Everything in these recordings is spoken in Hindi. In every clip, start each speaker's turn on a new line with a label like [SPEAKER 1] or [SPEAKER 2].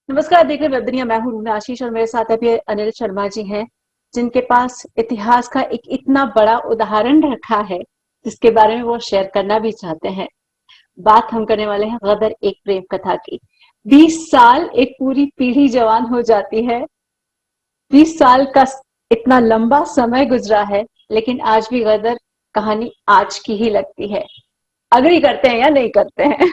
[SPEAKER 1] नमस्कार, देख रहे हैं वेब दुनिया। मैं हूं रूना आशीष और मेरे साथ अभी अनिल शर्मा जी हैं, जिनके पास इतिहास का एक इतना बड़ा उदाहरण रखा है, जिसके बारे में वो शेयर करना भी चाहते हैं। बात हम करने वाले हैं गदर एक प्रेम कथा की। 20 साल, एक पूरी पीढ़ी जवान हो जाती है। 20 साल का इतना लंबा समय गुजरा है, लेकिन आज भी गदर कहानी आज की ही लगती है। अग्री करते हैं या नहीं करते हैं?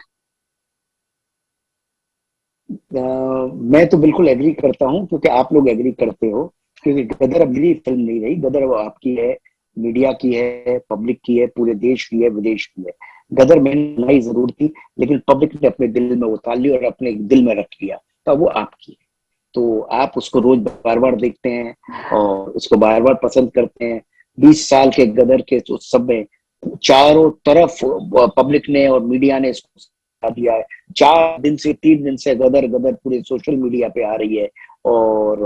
[SPEAKER 2] मैं तो बिल्कुल एग्री करता हूँ क्योंकि आप लोग एग्री करते हो। क्योंकि गदर अब मेरी फिल्म नहीं रही, गदर वो आपकी है, मीडिया की है, पब्लिक की है, पूरे देश की है, विदेश की है। गदर मैंने बनाई जरूर थी, लेकिन पब्लिक ने अपने दिल में उतार ली और अपने दिल में रख लिया, तो वो आपकी है। तो आप उसको रोज बार बार देखते हैं और उसको बार बार पसंद करते हैं। 20 साल के गदर के उत्सव में चारों तरफ पब्लिक ने और मीडिया ने इसको बता दिया है। 4 दिन से 3 दिन से गदर गदर पूरे सोशल मीडिया पे आ रही है। और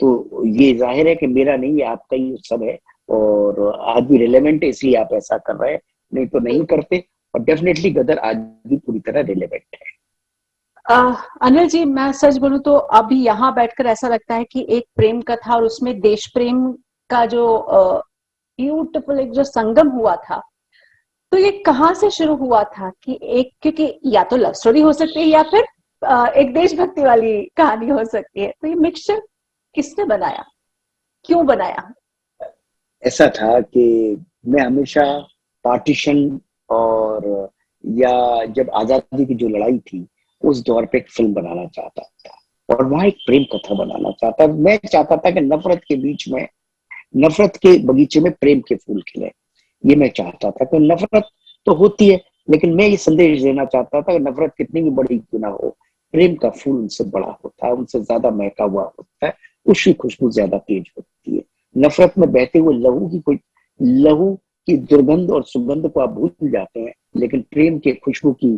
[SPEAKER 2] तो ये जाहिर है कि मेरा नहीं, ये आपका ही उत्सव है और आज भी रिलेवेंट है, इसलिए आप ऐसा कर रहे हैं, नहीं तो नहीं करते। और डेफिनेटली गदर आज भी पूरी तरह रिलेवेंट है।
[SPEAKER 1] अनिल जी, मैं सच बोलूं तो अभी यहाँ बैठकर ऐसा लगता है कि एक प्रेम कथा और उसमें देश प्रेम का जो ब्यूटीफुल एक जो संगम हुआ था, तो ये कहाँ से शुरू हुआ था कि एक, क्योंकि या तो लव स्टोरी हो सकती है या फिर एक देशभक्ति वाली कहानी हो सकती है, तो ये मिक्सचर किसने बनाया, क्यों बनाया?
[SPEAKER 2] ऐसा था कि मैं हमेशा पार्टीशन और या जब आजादी की जो लड़ाई थी उस दौर पे एक फिल्म बनाना चाहता था और वहां एक प्रेम कथा बनाना चाहता। मैं चाहता था कि नफरत के बीच में, नफरत के बगीचे में प्रेम के फूल खिले। ये मैं चाहता था कि नफरत तो होती है, लेकिन मैं ये संदेश देना चाहता था कि नफरत कितनी भी बड़ी क्यों ना हो, प्रेम का फूल उनसे बड़ा होता है, उनसे ज्यादा महका हुआ होता है, उसकी खुशबू ज्यादा तेज होती है। नफरत में बहते हुए लहू की दुर्गंध और सुगंध को आप भूल जाते हैं, लेकिन प्रेम के खुशबू की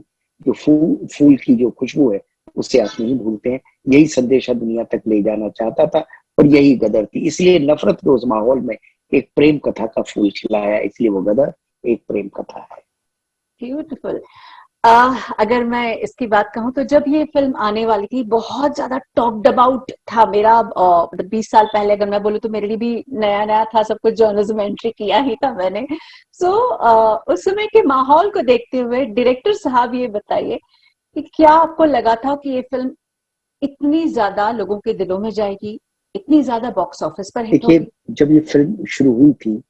[SPEAKER 2] जो फूल की जो खुशबू है उसे आप नहीं भूलते हैं। यही संदेशा दुनिया तक ले जाना चाहता था और यही गदर थी। इसलिए नफरत के उस माहौल में एक प्रेम कथा का फूल खिलाया, इसलिए वो गदर एक प्रेम कथा है।
[SPEAKER 1] ब्यूटीफुल। अगर मैं इसकी बात कहूँ तो जब ये फिल्म आने वाली थी, बहुत ज्यादा टॉक्ड अबाउट था। मेरा मतलब 20 साल पहले अगर मैं बोलूँ तो मेरे लिए भी नया नया था सब कुछ, जर्नलिज्म एंट्री किया ही था मैंने। सो उस समय के माहौल को देखते हुए डायरेक्टर साहब ये बताइए कि क्या आपको लगा था कि ये फिल्म इतनी ज्यादा लोगों के दिलों में जाएगी, इतनी ज्यादा बॉक्स ऑफिस पर हिट
[SPEAKER 2] देखिए,
[SPEAKER 1] होगी?
[SPEAKER 2] जब ये फिल्म शुरू हुई थी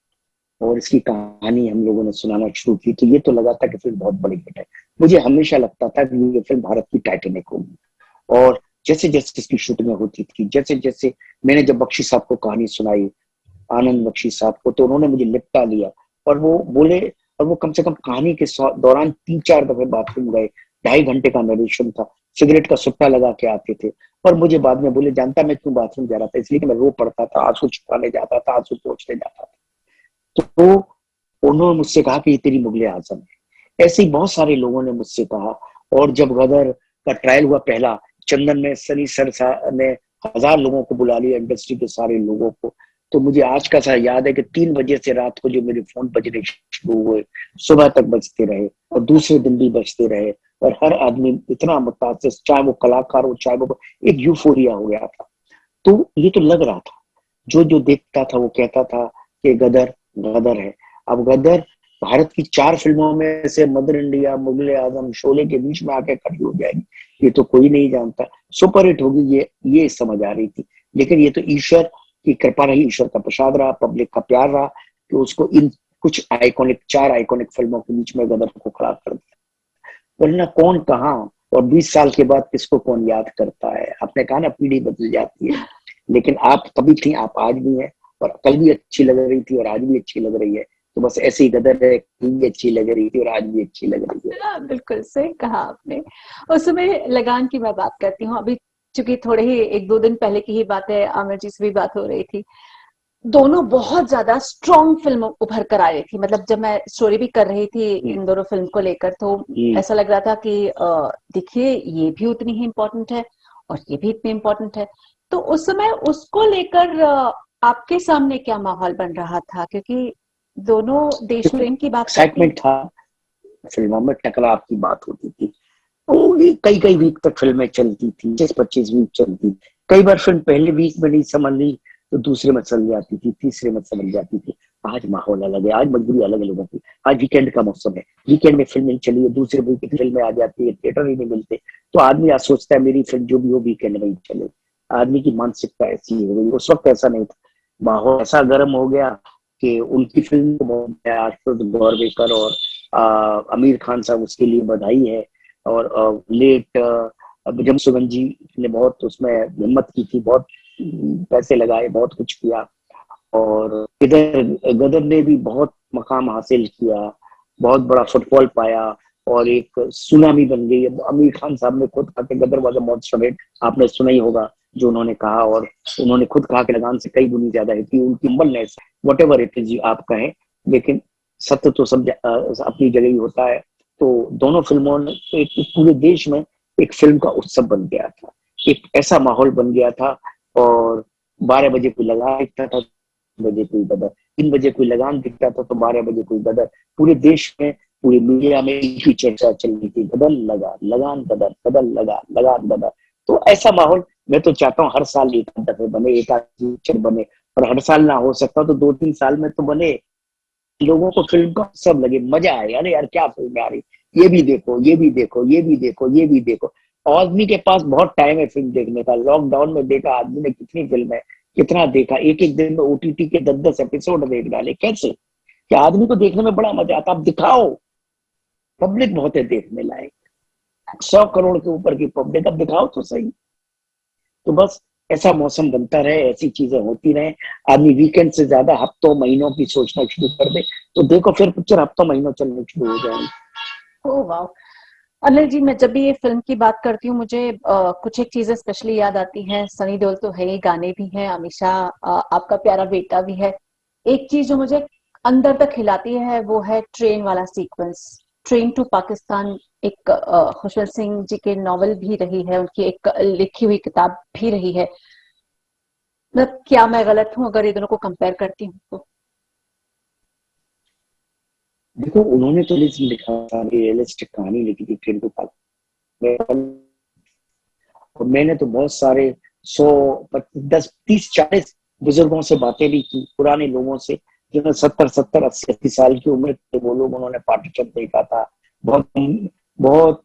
[SPEAKER 2] और इसकी कहानी हम लोगों ने सुनाना शुरू की तो ये तो लगा था कि फिल्म बहुत बड़ी हिट है। मुझे हमेशा लगता था कि ये फिल्म भारत की टाइटेनिक होगी। और जैसे जैसे इसकी शूटिंग होती थी, जैसे जैसे मैंने जब बख्शी साहब को कहानी सुनाई, आनंद बख्शी साहब को, तो उन्होंने मुझे लिपटा लिया और वो बोले। और वो कम से कम कहानी के दौरान 3-4 दफे बाथरूम गए। 2.5 घंटे का नरेशन था, सिगरेट का सुट्टा लगा के आते थे। और मुझे बाद में बोले, जानता मैं क्यों बाथरूम जा रहा था? इसलिए कि मैं रो पड़ता था, आंसू छुपाने जाता था, आंसू पोंछने जाता था। तो उन्होंने मुझसे कहा कि ये तेरी मुगले आजम है। ऐसे ही बहुत सारे लोगों ने मुझसे कहा। और जब गदर का ट्रायल हुआ पहला, चंदन में सनी सर ने 1,000 लोगों को बुला लिया, इंडस्ट्री के सारे लोगों को। तो मुझे आज का सा याद है कि 3 बजे से रात को जो मेरे फोन बजने शुरू हुए, सुबह तक बजते रहे और दूसरे दिन भी बजते रहे। और हर आदमी इतना मुतासिर, चाहे वो कलाकार हो चाहे वो, एक यूफोरिया हो गया था। तो ये तो लग रहा था, जो जो देखता था वो कहता था कि गदर गदर है। अब गदर भारत की 4 फिल्मों में से मदर इंडिया, मुगले आजम, शोले के बीच में आके खड़ी हो जाएगी, ये तो कोई नहीं जानता। सुपर हिट होगी ये समझ आ रही थी। लेकिन ये तो ईश्वर की कृपा रही, ईश्वर का प्रसाद रहा, पब्लिक का प्यार रहा कि उसको इन कुछ आइकॉनिक, 4 आइकॉनिक फिल्मों के बीच में गदर को खड़ा कर दिया। वरना कौन कहाँ और 20 साल के बाद किसको कौन याद करता है? आपने कहा ना, पीढ़ी बदल जाती है, लेकिन आप तभी थी, आप आज भी हैं। और कल भी अच्छी लग रही थी और आज भी अच्छी लग रही है। तो बस ऐसी गदर है, कल भी अच्छी लग रही थी और आज भी अच्छी लग रही है।
[SPEAKER 1] हाँ, बिल्कुल सही कहा आपने। उस समय लगान की मैं बात करती हूँ अभी, चूंकि थोड़े ही 1-2 दिन पहले की ही बात है, आमिर जी से भी बात हो रही थी। दोनों बहुत ज्यादा स्ट्रॉन्ग फिल्म उभर कर आ रही थी। मतलब जब मैं स्टोरी भी कर रही थी इन दोनों फिल्म को लेकर, तो
[SPEAKER 2] हम्म।
[SPEAKER 1] ऐसा लग रहा था कि देखिए ये भी उतनी ही इम्पोर्टेंट है और ये भी इतनी इम्पोर्टेंट है। तो उस समय उसको लेकर आपके सामने क्या माहौल बन रहा था, क्योंकि दोनों देश
[SPEAKER 2] देखो,
[SPEAKER 1] प्रेम की बात करती हैं।
[SPEAKER 2] एक्साइटमेंट था, फिल्मों में टकराव की बात होती थी। कई कई वीक तक फिल्में चलती थी, 20-25 वीक चलती। कई बार फिल्म पहले वीक में नहीं समझ ली तो दूसरे में चल जाती थी, तीसरे में समझ जाती थी। आज माहौल अलग है, आज मजबूरी अलग है लोगों की। आज वीकेंड का मौसम है, वीकेंड में फिल्म नहीं चली है, दूसरे वीक की फिल्में आ जाती है, थिएटर ही नहीं मिलते, तो आदमी आज सोचता है मेरी फिल्म जो भी हो वीकेंड में ही चले। आदमी की मानसिकता ऐसी हो गई, उस वक्त ऐसा नहीं था। माहौल ऐसा गर्म हो गया कि उनकी फिल्म को बहुत आशुतोष गौरवेकर और आमिर खान साहब, उसके लिए बधाई है। और लेट जमसुगन जी ने बहुत उसमें हिम्मत की थी, बहुत पैसे लगाए, बहुत कुछ किया। और इधर गदर ने भी बहुत मकाम हासिल किया, बहुत बड़ा फुटबॉल पाया और एक सुनामी बन गई। आमिर खान साहब ने खुद कहा कि गदर वाज अ मॉन्स्टर हिट, आपने सुना ही होगा जो उन्होंने कहा। और उन्होंने खुद कहा कि लगान से कई गुनी ज्यादा हिट थी। उनकी humbleness, what ever it is आप कहें, लेकिन सत्य तो सब अपनी जगह ही होता है। तो दोनों फिल्मों ने एक पूरे देश में एक फिल्म का उत्सव बन गया था, एक ऐसा माहौल बन गया था। और 12 बजे कोई लगा दिखता था, बजे कोई गदर, 3 बजे कोई लगान दिखता था तो 12 बजे कोई गदर। पूरे देश में, पूरी मीडिया में एक ही चर्चा चल रही थी, गदर लगा लगान गदर, गदर लगा लगान गदर। तो ऐसा माहौल मैं तो चाहता हूँ हर साल एक दफे बने, एक आध पिक्चर बने। और हर साल ना हो सकता तो 2-3 साल में तो बने, लोगों को फिल्म का सब लगे, मजा आए, अरे यार क्या फिल्म आ रही, ये भी देखो, ये भी देखो, ये भी देखो, ये भी देखो। आदमी के पास बहुत टाइम है फिल्म देखने का। लॉकडाउन में देखा आदमी ने कितनी फिल्म है, कितना देखा, एक एक दिन में ओटीटी के 10-10 एपिसोड देख डाले। कैसे कि आदमी को देखने में बड़ा मजा आता। आप दिखाओ, पब्लिक बहुत है देखने लायक, 100 करोड़ के ऊपर की पब्लिक, अब दिखाओ तो सही। तो बस ऐसा मौसम बनता रहे, ऐसी चीजें होती रहे। आदमी वीकेंड से ज्यादा हफ्तों महीनों की सोचना शुरू कर दे तो देखो फिर पिक्चर हफ्तों महीनों चलने शुरू हो जाएंगे।
[SPEAKER 1] ओह वाह! अनिल जी, मैं जब भी ये फिल्म की बात करती हूँ मुझे कुछ एक चीजें स्पेशली याद आती हैं। सनी देओल तो है ही, गाने भी हैं, अमीषा आपका प्यारा बेटा भी है। एक चीज जो मुझे अंदर तक हिलाती है वो है ट्रेन वाला सीक्वेंस। ट्रेन टू पाकिस्तान एक खुशवंत सिंह जी के नॉवल भी रही है, उनकी एक लिखी हुई किताब भी रही है। मतलब क्या मैं गलत हूँ अगर ये दोनों को कंपेयर करती हूँ तो?
[SPEAKER 2] देखो उन्होंने तो लिखा था, रियलिस्टिक कहानी लिखी थी ट्रेन टू पाकिस्तान। और मैंने तो बहुत सारे 100, 10, 30, 40 बुजुर्गों से बातें भी की, पुराने लोगों से, जिन्होंने 70, 70, 80, 80 साल की उम्र के वो लोग, उन्होंने पार्टीशन देखा था। बहुत बहुत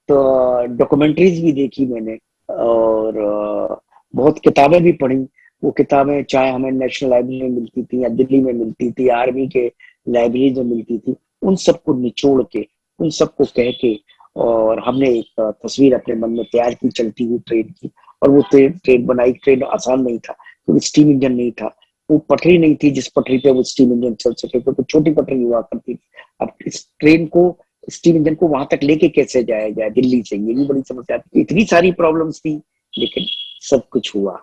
[SPEAKER 2] डॉक्यूमेंट्रीज भी देखी मैंने। और बहुत किताबें भी पढ़ी। वो किताबें चाहे हमें नेशनल लाइब्रेरी में मिलती थी या दिल्ली में मिलती थी, आर्मी के लाइब्रेरी में मिलती थी, उन सबको निचोड़ के, उन सबको कह के, और हमने एक तस्वीर अपने मन में तैयार की चलती हुई ट्रेन की। और वो ट्रेन बनाई। ट्रेन आसान नहीं था क्योंकि स्टीम इंजन नहीं था, वो पटरी नहीं थी जिस पटरी पे वो स्टीम इंजन चल सके, क्योंकि छोटी पटरी हुआ करती थी। अब इस ट्रेन को, स्टीम इंजन को वहां तक लेके कैसे जाया जाए दिल्ली से, ये भी बड़ी समस्या थी। इतनी सारी प्रॉब्लम्स थी, लेकिन सब कुछ हुआ।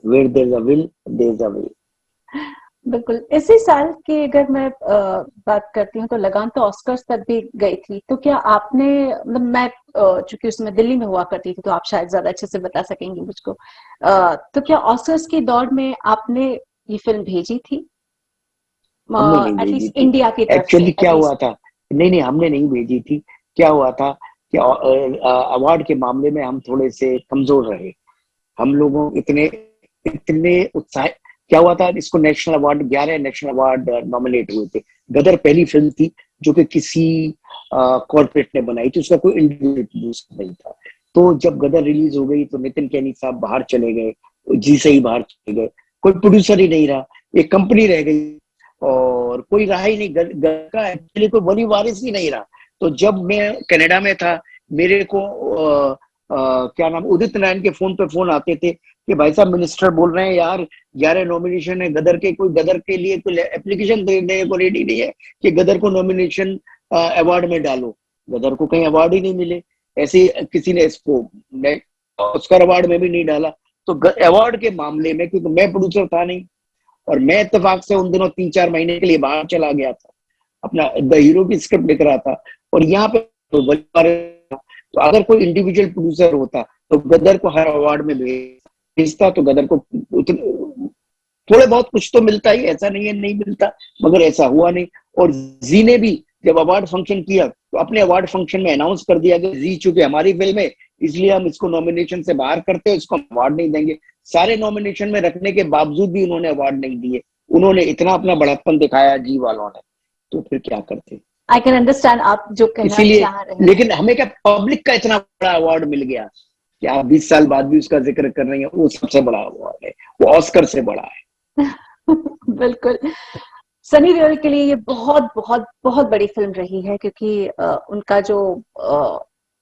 [SPEAKER 2] Where there is a will there is a way.
[SPEAKER 1] बिल्कुल। इसी साल की अगर मैं बात करती हूँ तो लगान तो ऑस्कर्स तक भी गई थी। तो क्या आपने, मतलब मैं चूंकि उसमें दिल्ली में हुआ करती थी तो आप शायद ज्यादा अच्छे से बता सकेंगे मुझको। तो क्या ऑस्कर्स की दौड़ में आपने ये फिल्म भेजी थी,
[SPEAKER 2] हमने नहीं भेजी
[SPEAKER 1] एटलीस्ट
[SPEAKER 2] थी।
[SPEAKER 1] इंडिया की तरफ से
[SPEAKER 2] एक्चुअली क्या हुआ
[SPEAKER 1] एटलीस्ट?
[SPEAKER 2] था, नहीं नहीं हमने नहीं भेजी थी। क्या हुआ था कि अवार्ड के मामले में हम थोड़े से कमजोर रहे। हम लोगों इतने इतने उत्साह। क्या हुआ था, इसको national award, 11 national award nominate हुए थे। गदर पहली फिल्म थी जो कि किसी कॉर्पोरेट ने बनाई थी, उसका कोई इंडिविजुअल प्रोड्यूसर नहीं था। तो जब गदर रिलीज हो गई तो नितिन कैनी साहब बाहर चले गए, जी से ही बाहर चले गए, कोई प्रोड्यूसर ही नहीं रहा, एक कंपनी रह गई। और कोई रहा ही नहीं, गदर का एक्चुअली कोई वली वारिस ही नहीं रहा। तो जब मैं कनाडा में था, मेरे को क्या नाम, उदित नारायण के फोन पे फोन आते थे कि भाई साहब मिनिस्टर बोल रहे हैं यार 11 नॉमिनेशन है गदर के, कोई गदर के लिए कोई एप्लीकेशन देने को रेडी नहीं है कि गदर को नॉमिनेशन अवार्ड में डालो। गदर को कहीं अवार्ड ही नहीं मिले, ऐसे किसी ने इसको ऑस्कर अवार्ड में भी नहीं डाला। तो अवार्ड के मामले में, क्योंकि मैं प्रोड्यूसर था नहीं, और मैं इत्तेफाक से उन दिनों 3-4 महीने के लिए बाहर चला गया था, अपना द हीरो की स्क्रिप्ट लिख रहा था, और यहाँ पे तो अगर कोई इंडिविजुअल प्रोड्यूसर होता तो गदर को हर अवार्ड में भेजता, तो गदर को थोड़े बहुत कुछ तो मिलता ही, ऐसा नहीं है नहीं मिलता, मगर ऐसा हुआ नहीं। और जी ने भी जब अवार्ड फंक्शन किया तो अपने अवार्ड फंक्शन में अनाउंस कर दिया गया जी चूंकि हमारी फिल्म है इसलिए हम इसको नॉमिनेशन से बाहर करते हैं, इसको अवार्ड नहीं देंगे। सारे नॉमिनेशन में रखने के बावजूद भी उन्होंने अवार्ड नहीं दिए। उन्होंने इतना अपना बड़प्पन दिखाया जी वालों ने, तो फिर क्या करते।
[SPEAKER 1] आई कैन अंडरस्टैंड आप जो कहना
[SPEAKER 2] इसीलिए
[SPEAKER 1] चाह रहे हैं।
[SPEAKER 2] लेकिन हमें क्या पब्लिक का इतना बड़ा अवार्ड मिल गया कि आप 20 साल बाद भी उसका जिक्र कर रही हैं, वो सबसे बड़ा अवार्ड है, वो ऑस्कर से बड़ा है।
[SPEAKER 1] बिल्कुल। सनी देओल के लिए ये बहुत बहुत बहुत बड़ी फिल्म रही है, क्योंकि उनका जो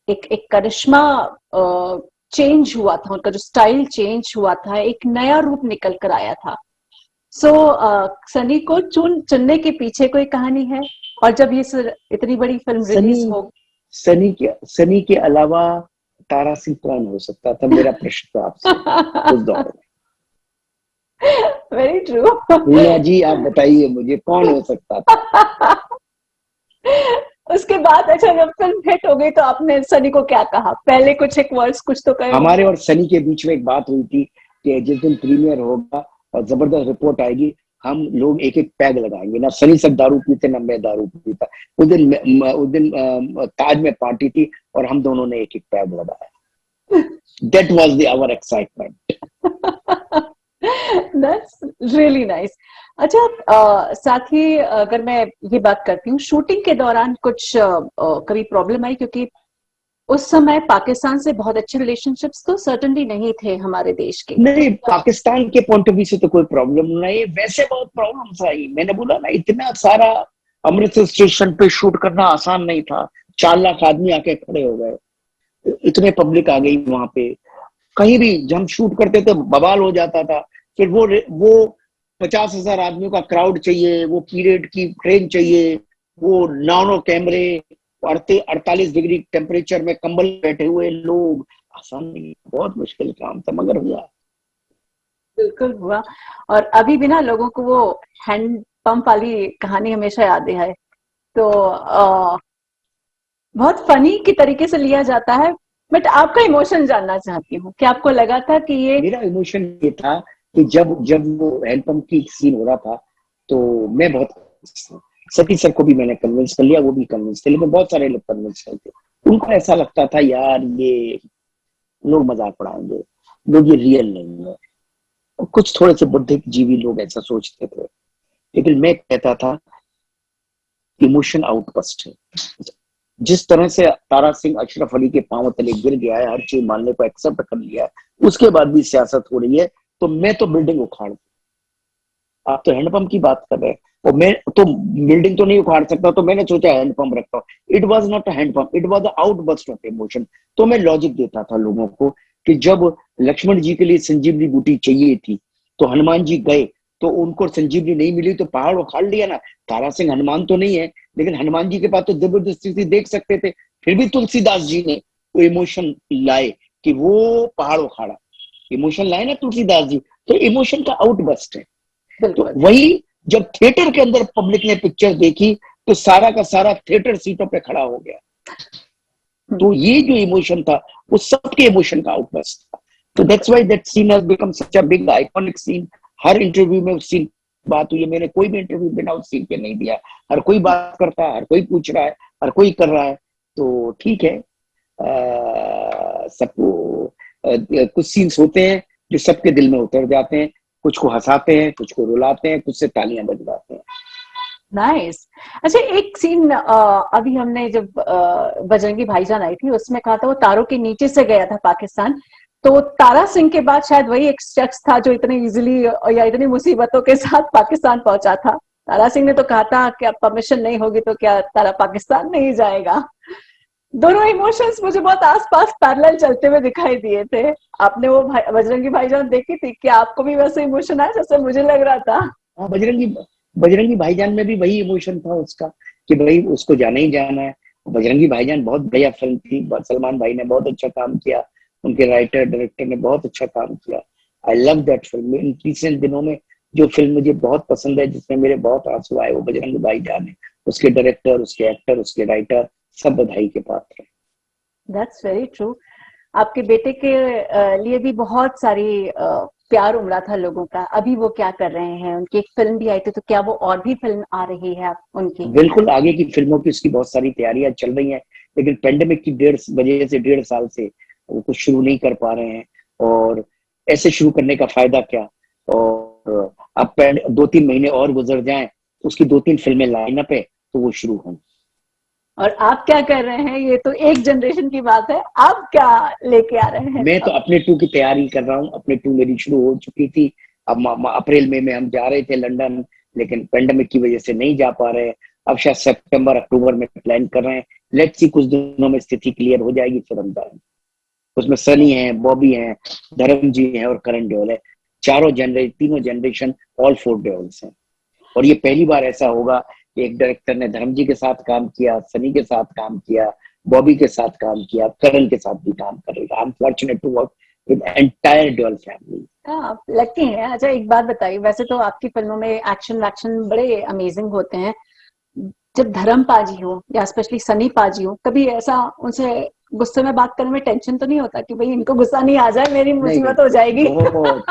[SPEAKER 1] एक करिश्मा चेंज हुआ था, उनका जो स्टाइल चेंज हुआ था, एक नया रूप निकल कर आया था। सो सनी को चुनने के पीछे कोई कहानी है? और जब ये इतनी बड़ी फिल्म रिलीज हो,
[SPEAKER 2] सनी के अलावा तारा सिंह कौन हो सकता था, मेरा प्रश्न तो आपसे उस दौर में।
[SPEAKER 1] Very true.
[SPEAKER 2] मीना जी आप बताइए मुझे कौन हो सकता था।
[SPEAKER 1] उसके बाद अच्छा जब फिल्म हिट हो गई तो आपने सनी को क्या कहा? पहले कुछ एक वर्ड्स कुछ तो कहे।
[SPEAKER 2] हमारे और सनी के बीच में एक बात हुई थी कि जिस दिन प्रीमियर होगा और जबरदस्त रिपोर्ट आएगी, हम लोग एक एक पैग लगाएंगे। ना सनी सब दारू पीते ना मैं दारू पीता। उस दिन ताज में पार्टी थी और हम दोनों ने एक एक पैग लगाया। That was the our excitement.
[SPEAKER 1] That's really nice. अच्छा, साथ ही अगर मैं ये बात करती हूँ, शूटिंग के दौरान कुछ कभी प्रॉब्लम आई? क्योंकि उस समय पाकिस्तान से बहुत अच्छे रिलेशनशिप्स तो सर्टेनली नहीं थे हमारे देश के।
[SPEAKER 2] नहीं, पाकिस्तान के पॉइंट ऑफ व्यू से तो कोई प्रॉब्लम नहीं, वैसे बहुत प्रॉब्लम्स आई। मैंने बोला ना, इतना सारा अमृतसर स्टेशन पे शूट करना आसान नहीं था। 4 लाख आदमी आके खड़े हो गए, इतने पब्लिक आ गई वहां पे। कहीं भी जब हम शूट करते थे बवाल हो जाता था। फिर वो 50,000 आदमियों का क्राउड चाहिए, वो पीरियड की ट्रेन चाहिए, वो 9 कैमरे, 48 डिग्री टेम्परेचर में कंबल बैठे हुए लोग। आसान नहीं, बहुत मुश्किल काम था, मगर हुआ।
[SPEAKER 1] बिल्कुल हुआ। और अभी भी ना लोगों को वो हैंड पंप वाली कहानी हमेशा याद है। तो बहुत फनी की तरीके से लिया जाता है। बट आपका इमोशन जानना चाहती हूँ कि आपको लगा था कि ये।
[SPEAKER 2] मेरा इमोशन ये था कि जब वो हैंडपंप की सीन हो रहा था तो मैं बहुत, सतीश सर को भी मैंने कन्विंस कर लिया, वो भी कन्विंस थे, लेकिन बहुत सारे लोग कन्विंस करते। उनको ऐसा लगता था यार ये लोग मजाक उड़ाएंगे, लोग ये रियल नहीं है। कुछ थोड़े से बुद्धिक जीवी लोग ऐसा सोचते थे, लेकिन मैं कहता था इमोशन आउटबस्ट है। जिस तरह से तारा सिंह अशरफ अली के पांव तले गिर गया है, हर चीज मानने को एक्सेप्ट कर लिया है, उसके बाद भी सियासत हो रही है, तो मैं तो बिल्डिंग उखाड़ दूं। आप तो हैंडपंप की बात कर रहे हैं और मैं तो बिल्डिंग तो नहीं उखाड़ सकता, तो मैंने सोचा हैंडपंप रखता हूँ। It was not a handpump, it was outburst of emotion. तो मैं लॉजिक देता था लोगों को कि जब लक्ष्मण जी के लिए संजीवनी बूटी चाहिए थी तो हनुमान जी गए, तो उनको संजीवनी नहीं मिली तो पहाड़ उखाड़ लिया ना। तारा सिंह हनुमान तो नहीं है, लेकिन हनुमान जी के पास तो जबरदस्ती से देख सकते थे, फिर भी तुलसीदास जी ने वो इमोशन लाए कि वो पहाड़ उखाड़ा। इमोशन लाए ना तुलसीदास जी, तो इमोशन का आउटबस्ट है। तो वही जब थिएटर के अंदर पब्लिक ने पिक्चर देखी तो सारा का सारा थिएटर सीटों पे खड़ा हो गया। तो ये जो इमोशन था वो सबके इमोशन का आउटबस्ट था। तो that's why that scene has become such a big iconic scene. हर इंटरव्यू में उस सीन बात हुई है, मैंने कोई भी इंटरव्यू बिना उस सीन के नहीं दिया। हर कोई बात करता है, हर कोई पूछ रहा है, हर कोई कर रहा है। तो ठीक है, सबको कुछ सीन्स होते हैं जो सबके दिल में उतर जाते हैं, कुछ को हंसाते हैं, कुछ को रुलाते हैं, कुछ से तालियां बजवाते हैं।
[SPEAKER 1] नाइस। अच्छा, एक सीन अभी हमने जब बजरंगी भाईजान आई थी उसमें कहा था वो तारों के नीचे से गया था पाकिस्तान, तो तारा सिंह के बाद शायद वही एक शख्स था जो इतने इजीली या इतनी मुसीबतों के साथ पाकिस्तान पहुंचा था। तारा सिंह ने तो कहा था कि अब परमिशन नहीं होगी तो क्या तारा पाकिस्तान नहीं जाएगा। दोनों इमोशंस मुझे बहुत आसपास पैरेलल चलते हुए दिखाई दिए थे। आपने वो बजरंगी भाईजान देखी थी? क्या आपको भी वैसे इमोशन आया जैसे मुझे लग रहा था?
[SPEAKER 2] हाँ, बजरंगी भाईजान में भी वही इमोशन था उसका कि भाई उसको जाना ही जाना है। बजरंगी भाईजान बहुत बढ़िया फिल्म थी, सलमान भाई ने बहुत अच्छा काम किया, उनके राइटर डायरेक्टर ने बहुत अच्छा काम किया। I love that film. In recent दिनों में जो फिल्म मुझे बहुत पसंद है, जिसमें मेरे बहुत आंसू आए, वो बजरंगी भाईजान है। उसके डायरेक्टर, उसके एक्टर, उसके राइटर सब बधाई के पात्र हैं।
[SPEAKER 1] That's very true. आपके बेटे के लिए भी बहुत सारी प्यार उमड़ा था लोगों का, अभी वो क्या कर रहे हैं? उनकी एक फिल्म भी आई थी, तो क्या वो और भी फिल्म आ रही है उनकी?
[SPEAKER 2] बिल्कुल, आगे की फिल्मों की उसकी बहुत सारी तैयारियां चल रही हैं, लेकिन पेंडेमिक की डेढ़ वजह से 1.5 साल से वो कुछ शुरू नहीं कर पा रहे हैं। और ऐसे शुरू करने का फायदा क्या? और अब 2-3 महीने और गुजर जाएं, उसकी 2-3 फिल्में लाइनअप है तो वो शुरू हों।
[SPEAKER 1] और आप क्या कर रहे हैं? ये तो एक जनरेशन की बात है, आप क्या लेके आ रहे हैं
[SPEAKER 2] मैं तो
[SPEAKER 1] अब?
[SPEAKER 2] अपने 2 की तैयारी कर रहा हूँ। अपने 2 मेरी शुरू हो चुकी थी। अब अप्रैल मई में हम जा रहे थे लंदन, लेकिन पेंडेमिक की वजह से नहीं जा पा रहे। अब शायद सितंबर अक्टूबर में प्लान कर रहे हैं। लेट्स सी, कुछ दिनों में स्थिति क्लियर हो जाएगी फिर हम जाएंगे। उसमें सनी है, बॉबी है, धर्म जी है और करण देओल है। तीनों जनरेशन, ऑल 4 देओल्स हैं। और ये पहली बार ऐसा होगा कि एक डायरेक्टर ने धर्म जी के साथ काम किया, सनी के साथ काम किया, बॉबी के साथ काम किया, करण के साथ भी काम कर रही है। I am fortunate to work with entire Deol family.
[SPEAKER 1] हाँ, लकी है। अच्छा, एक बात बताइए, वैसे तो आपकी फिल्मों में एक्शन वैक्शन बड़े अमेजिंग होते हैं। जब धर्म पाजी हो या स्पेशली सनी पाजी हो, कभी ऐसा उनसे गुस्से में बात करने में टेंशन तो नहीं होता कि भाई इनको गुस्सा नहीं आ जाए, मेरी
[SPEAKER 2] नहीं नहीं,
[SPEAKER 1] मुसीबत हो जाएगी?
[SPEAKER 2] बहुत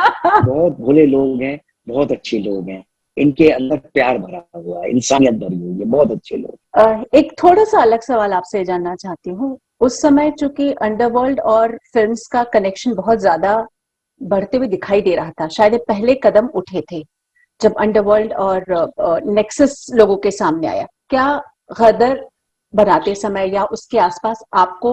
[SPEAKER 2] बहुत भोले लोग हैं, बहुत अच्छे लोग हैं। इनके अंदर प्यार भरा हुआ है, इंसानियत भरी हुई है, बहुत अच्छे लोग।
[SPEAKER 1] एक थोड़ा सा अलग सवाल आपसे जानना चाहती हूँ। उस समय चूंकि अंडरवर्ल्ड और फिल्म्स का कनेक्शन बहुत ज्यादा बढ़ते हुए दिखाई दे रहा था, शायद ये पहले कदम उठे थे जब अंडरवर्ल्ड और नेक्सस लोगों के सामने आया। क्या गदर बनाते समय या उसके आसपास आपको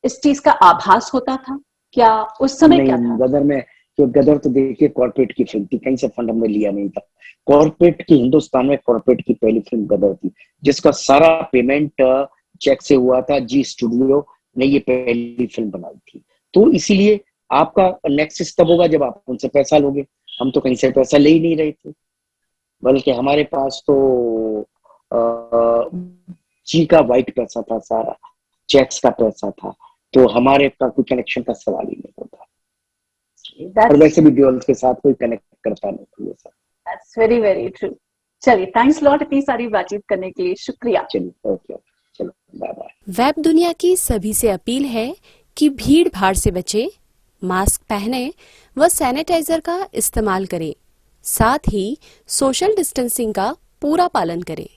[SPEAKER 1] इस चीज का आभास होता था? क्या उस समय क्या
[SPEAKER 2] नहीं,
[SPEAKER 1] था?
[SPEAKER 2] गदर में, तो गदर तो देखिए कॉर्पोरेट की फिल्म थी, कहीं से फंड हमने लिया नहीं था। कॉर्पोरेट की, हिंदुस्तान में कॉर्पोरेट की पहली फिल्म गदर थी, जिसका सारा पेमेंट चेक से हुआ था। जी स्टूडियो ने ये पहली फिल्म बनाई थी। तो इसीलिए आपका नेक्स्ट तब होगा जब आप उनसे पैसा लोगे। हम तो कहीं से पैसा ले ही नहीं रहे थे, बल्कि हमारे पास तो जी का वाइट पैसा था, सारा चेक्स का पैसा था। तो हमारे का कोई कनेक्शन का सवाल ही नहीं होता। और
[SPEAKER 1] दैट्स
[SPEAKER 2] वैसे भी ड्यूअल के साथ कोई कनेक्ट करता नहीं था ये सब।
[SPEAKER 1] That's very very true. चलिए, थैंक्स लॉट इतनी सारी बातचीत करने के लिए, शुक्रिया।
[SPEAKER 2] चलिए, ओके, चलो, बाय बाय।
[SPEAKER 3] वेब दुनिया की सभी से अपील है कि भीड़ भाड़ से बचें, मास्क पहनें व सैनिटाइजर का इस्तेमाल करें। साथ ही सोशल डिस्टेंसिंग का पूरा पालन करें।